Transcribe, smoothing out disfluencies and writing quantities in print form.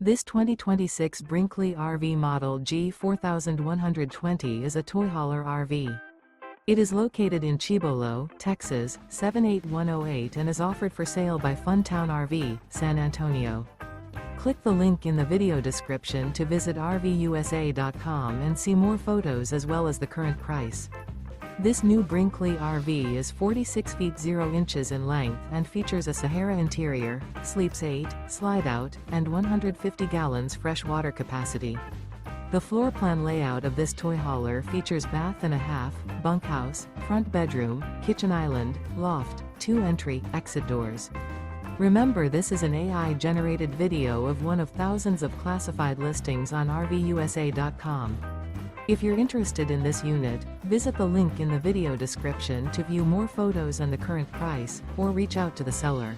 This 2026 Brinkley RV Model G 4120 is a toy hauler RV. It is located in Cibolo, Texas, 78108 and is offered for sale by Funtown RV, San Antonio. Click the link in the video description to visit RVUSA.com and see more photos as well as the current price. This new Brinkley RV is 46 feet 0 inches in length and features a SAHARA interior, sleeps 8, slide-out, and 150 gallons fresh water capacity. The floor plan layout of this toy hauler features bath and a half, bunkhouse, front bedroom, kitchen island, loft, 2 entry, exit doors. Remember, this is an AI-generated video of one of thousands of classified listings on RVUSA.com. If you're interested in this unit, visit the link in the video description to view more photos and the current price, or reach out to the seller.